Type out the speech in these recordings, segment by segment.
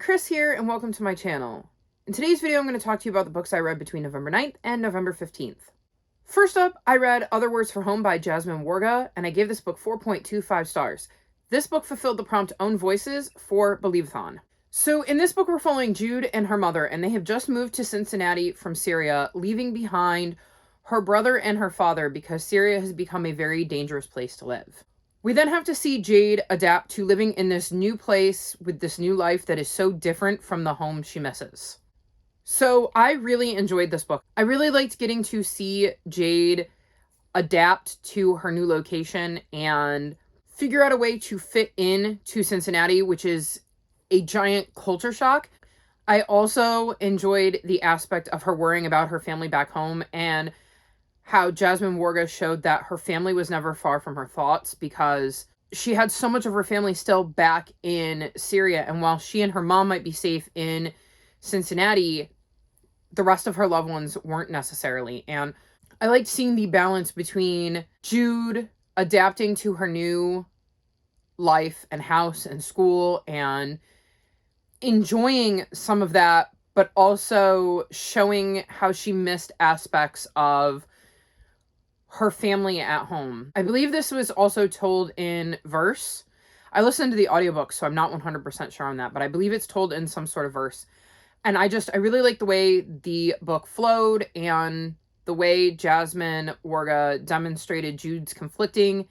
Chris here, and welcome to my channel. In today's video, I'm going to talk to you about the books I read between November 9th and November 15th. First up, I read Other Words for Home by Jasmine Warga, and I gave this book 4.25 stars. This book fulfilled the prompt Own Voices for Believeathon. So in this book, we're following Jude and her mother, and they have just moved to Cincinnati from Syria, leaving behind her brother and her father because Syria has become a very dangerous place to live. We then have to see Jade adapt to living in this new place with this new life that is so different from the home she misses. So I really enjoyed this book. I really liked getting to see Jade adapt to her new location and figure out a way to fit in to Cincinnati, which is a giant culture shock. I also enjoyed the aspect of her worrying about her family back home and how Jasmine Warga showed that her family was never far from her thoughts because she had so much of her family still back in Syria. And while she and her mom might be safe in Cincinnati, the rest of her loved ones weren't necessarily. And I liked seeing the balance between Jude adapting to her new life and house and school and enjoying some of that, but also showing how she missed aspects of her family at home. I believe this was also told in verse. I listened to the audiobook, so I'm not 100% sure on that, but I believe it's told in some sort of verse. And I really like the way the book flowed and the way Jasmine Warga demonstrated Jude's conflicting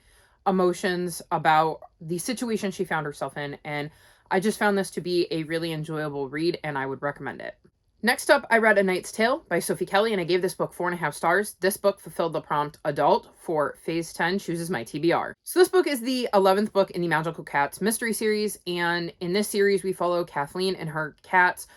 emotions about the situation she found herself in. And I just found this to be a really enjoyable read, and I would recommend it. Next up, I read A Knight's Tale by Sophie Kelly, and I gave this book 4.5 stars. This book fulfilled the prompt adult for Phase 10 chooses my TBR. So this book is the 11th book in the Magical Cats mystery series, and in this series we follow Kathleen and her cats,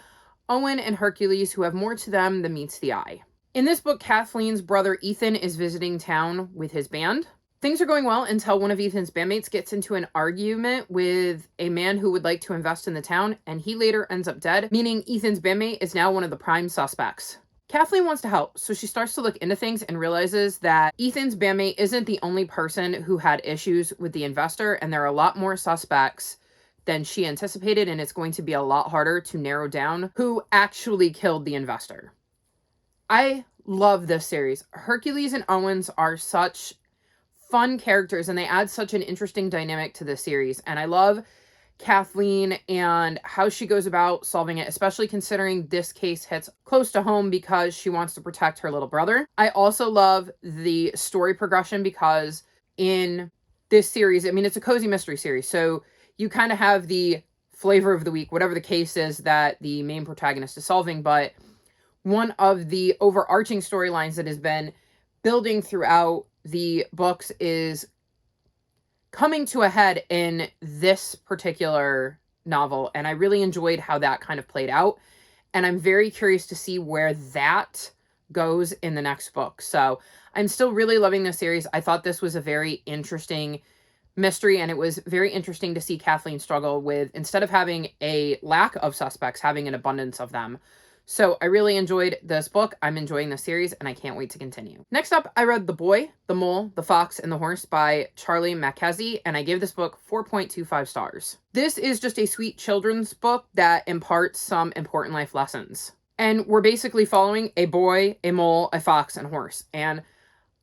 Owen and Hercules, who have more to them than meets the eye. In this book, Kathleen's brother Ethan is visiting town with his band. Things are going well until one of Ethan's bandmates gets into an argument with a man who would like to invest in the town, and he later ends up dead, meaning Ethan's bandmate is now one of the prime suspects. Kathleen wants to help, so she starts to look into things and realizes that Ethan's bandmate isn't the only person who had issues with the investor, and there are a lot more suspects than she anticipated, and it's going to be a lot harder to narrow down who actually killed the investor. I love this series. Hercules and Owens are such fun characters, and they add such an interesting dynamic to this series. And I love Kathleen and how she goes about solving it, especially considering this case hits close to home because she wants to protect her little brother. I also love the story progression because in this series, I mean, it's a cozy mystery series, so you kind of have the flavor of the week, whatever the case is that the main protagonist is solving. But one of the overarching storylines that has been building throughout the books is coming to a head in this particular novel, and I really enjoyed how that kind of played out, and I'm very curious to see where that goes in the next book. So I'm still really loving this series. I thought this was a very interesting mystery, and it was very interesting to see Kathleen struggle with, instead of having a lack of suspects, having an abundance of them. So I really enjoyed this book. I'm enjoying the series, and I can't wait to continue. Next up, I read The Boy, the Mole, the Fox, and the Horse by Charlie Mackesy, and I gave this book 4.25 stars. This is just a sweet children's book that imparts some important life lessons. And we're basically following a boy, a mole, a fox, and a horse. And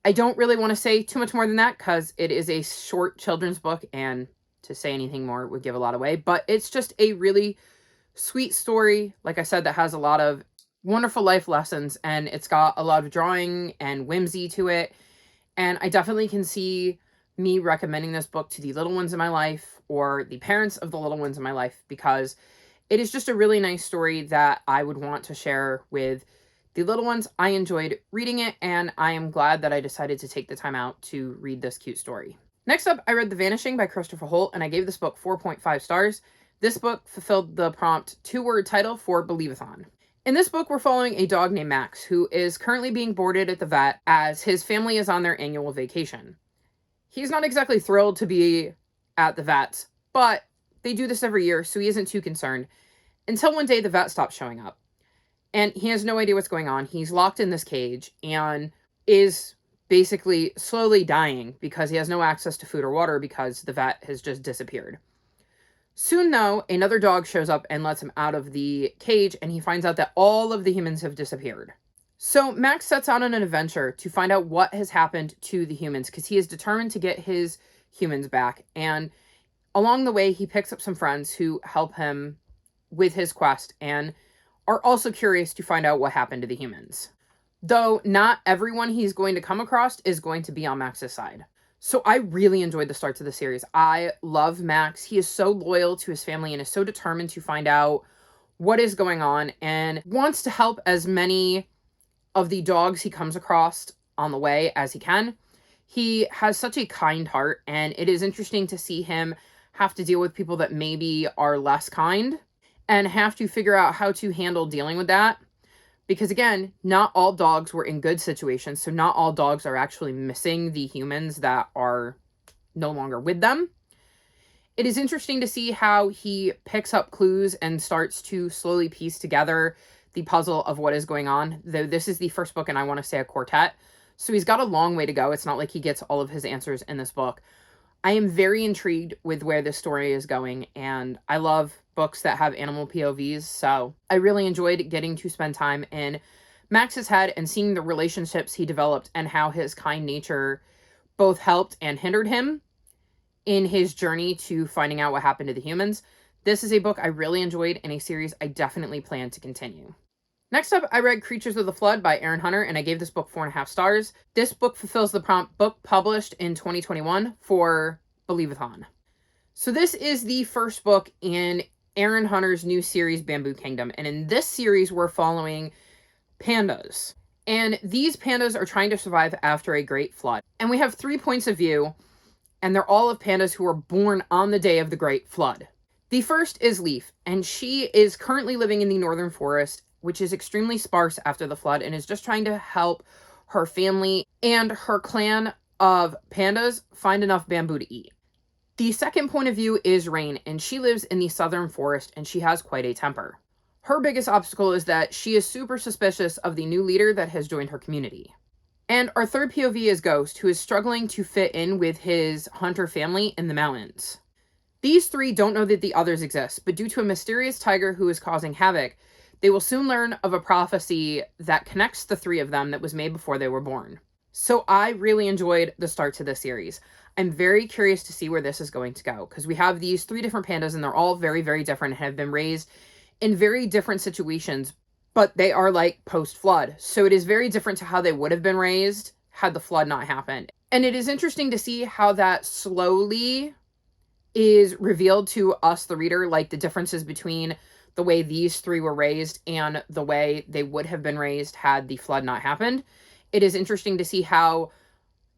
I don't really want to say too much more than that because it is a short children's book, and to say anything more would give a lot away. But it's just a really sweet story, like I said, that has a lot of wonderful life lessons, and it's got a lot of drawing and whimsy to it. And I definitely can see me recommending this book to the little ones in my life or the parents of the little ones in my life, because it is just a really nice story that I would want to share with the little ones. I enjoyed reading it, and I am glad that I decided to take the time out to read this cute story. Next up, I read The Vanishing by Christopher Holt, and I gave this book 4.5 stars. This book fulfilled the prompt 2-word title for Believeathon. In this book, we're following a dog named Max, who is currently being boarded at the vet as his family is on their annual vacation. He's not exactly thrilled to be at the vet's, but they do this every year, so he isn't too concerned, until one day the vet stops showing up. And he has no idea what's going on. He's locked in this cage and is basically slowly dying because he has no access to food or water because the vet has just disappeared. Soon, though, another dog shows up and lets him out of the cage, and he finds out that all of the humans have disappeared. So Max sets out on an adventure to find out what has happened to the humans, because he is determined to get his humans back. And along the way, he picks up some friends who help him with his quest and are also curious to find out what happened to the humans. Though not everyone he's going to come across is going to be on Max's side. So I really enjoyed the start to the series. I love Max. He is so loyal to his family and is so determined to find out what is going on and wants to help as many of the dogs he comes across on the way as he can. He has such a kind heart, and it is interesting to see him have to deal with people that maybe are less kind and have to figure out how to handle dealing with that. Because again, not all dogs were in good situations, so not all dogs are actually missing the humans that are no longer with them. It is interesting to see how he picks up clues and starts to slowly piece together the puzzle of what is going on. Though this is the first book, and I want to say a quartet, so he's got a long way to go. It's not like he gets all of his answers in this book. I am very intrigued with where this story is going, and I love books that have animal POVs, so I really enjoyed getting to spend time in Max's head and seeing the relationships he developed and how his kind nature both helped and hindered him in his journey to finding out what happened to the humans. This is a book I really enjoyed and a series I definitely plan to continue. Next up, I read Creatures of the Flood by Aaron Hunter, and I gave this book 4.5 stars. This book fulfills the prompt book published in 2021 for Believe-a-thon. So this is the first book in Aaron Hunter's new series, Bamboo Kingdom. And in this series, we're following pandas. And these pandas are trying to survive after a great flood. And we have 3 points of view, and they're all of pandas who were born on the day of the great flood. The first is Leaf, and she is currently living in the northern forest, which is extremely sparse after the flood, and is just trying to help her family and her clan of pandas find enough bamboo to eat. The second point of view is Rain, and she lives in the southern forest, and she has quite a temper. Her biggest obstacle is that she is super suspicious of the new leader that has joined her community. And our third POV is Ghost, who is struggling to fit in with his hunter family in the mountains. These 3 don't know that the others exist, but due to a mysterious tiger who is causing havoc, they will soon learn of a prophecy that connects the 3 of them that was made before they were born. So I really enjoyed the start to this series. I'm very curious to see where this is going to go, because we have these 3 different pandas, and they're all very, very different and have been raised in very different situations, but they are like post-flood. So it is very different to how they would have been raised had the flood not happened. And it is interesting to see how that slowly is revealed to us, the reader, like the differences between the way these 3 were raised and the way they would have been raised had the flood not happened. It is interesting to see how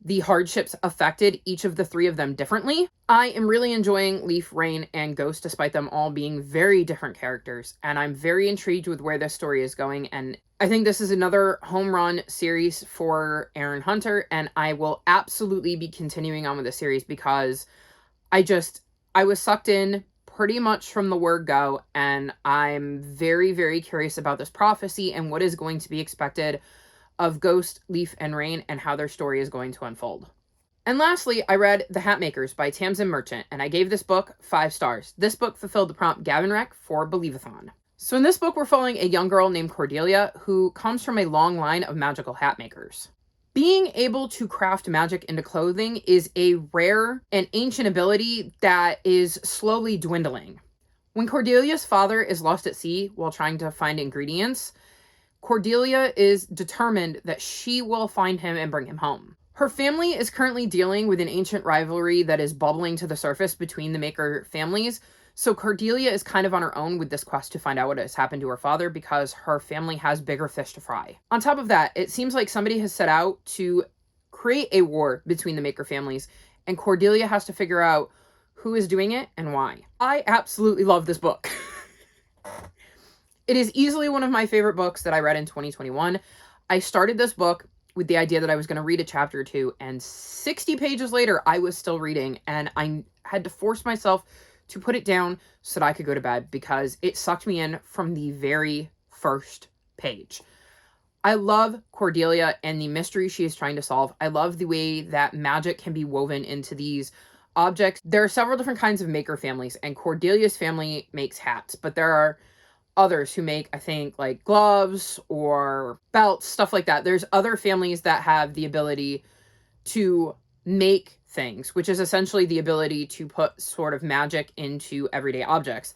the hardships affected each of the 3 of them differently. I am really enjoying Leaf, Rain, and Ghost, despite them all being very different characters, and I'm very intrigued with where this story is going, and I think this is another home run series for Aaron Hunter, and I will absolutely be continuing on with the series because I was sucked in pretty much from the word go, and I'm very, very curious about this prophecy and what is going to be expected of Ghost, Leaf, and Rain, and how their story is going to unfold. And lastly, I read The Hatmakers by Tamsin Merchant, and I gave this book 5 stars. This book fulfilled the prompt Gavin Rec for Believe-a-thon. So in this book, we're following a young girl named Cordelia, who comes from a long line of magical hat makers. Being able to craft magic into clothing is a rare and ancient ability that is slowly dwindling. When Cordelia's father is lost at sea while trying to find ingredients, Cordelia is determined that she will find him and bring him home. Her family is currently dealing with an ancient rivalry that is bubbling to the surface between the Maker families, so Cordelia is kind of on her own with this quest to find out what has happened to her father because her family has bigger fish to fry. On top of that, it seems like somebody has set out to create a war between the Maker families, and Cordelia has to figure out who is doing it and why. I absolutely love this book. It is easily one of my favorite books that I read in 2021. I started this book with the idea that I was going to read a chapter or 2, and 60 pages later, I was still reading, and I had to force myself to put it down so that I could go to bed because it sucked me in from the very first page. I love Cordelia and the mystery she is trying to solve. I love the way that magic can be woven into these objects. There are several different kinds of maker families, and Cordelia's family makes hats, but there are others who make, I think, like gloves or belts, stuff like that. There's other families that have the ability to make things, which is essentially the ability to put sort of magic into everyday objects.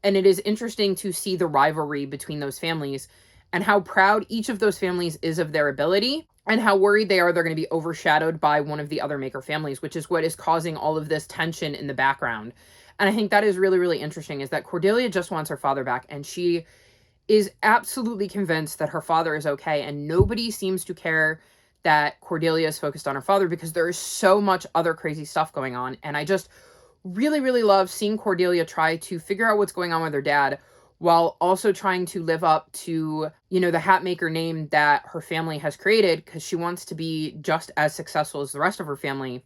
And it is interesting to see the rivalry between those families and how proud each of those families is of their ability and how worried they are they're going to be overshadowed by one of the other maker families, which is what is causing all of this tension in the background. And I think that is really, really interesting, is that Cordelia just wants her father back, and she is absolutely convinced that her father is okay, and nobody seems to care that Cordelia is focused on her father because there is so much other crazy stuff going on. And I just really, really love seeing Cordelia try to figure out what's going on with her dad while also trying to live up to, you know, the hat maker name that her family has created, because she wants to be just as successful as the rest of her family.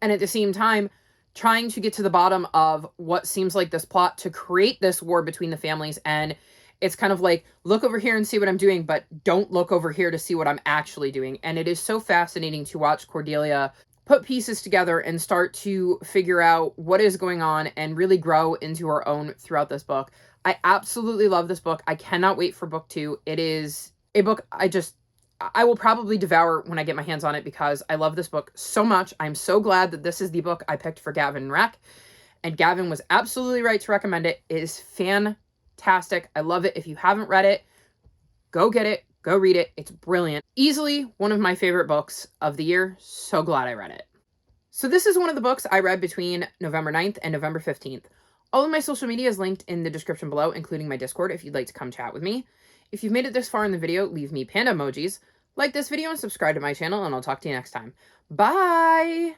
And at the same time, trying to get to the bottom of what seems like this plot to create this war between the families. And it's kind of like, look over here and see what I'm doing, but don't look over here to see what I'm actually doing. And it is so fascinating to watch Cordelia put pieces together and start to figure out what is going on and really grow into her own throughout this book. I absolutely love this book. I cannot wait for book 2. It is a book I will probably devour when I get my hands on it because I love this book so much. I'm so glad that this is the book I picked for Gavin and Rec. And Gavin was absolutely right to recommend it. It is fantastic. I love it. If you haven't read it, go get it. Go read it. It's brilliant. Easily one of my favorite books of the year. So glad I read it. So this is one of the books I read between November 9th and November 15th. All of my social media is linked in the description below, including my Discord if you'd like to come chat with me. If you've made it this far in the video, leave me panda emojis, like this video, and subscribe to my channel, and I'll talk to you next time. Bye!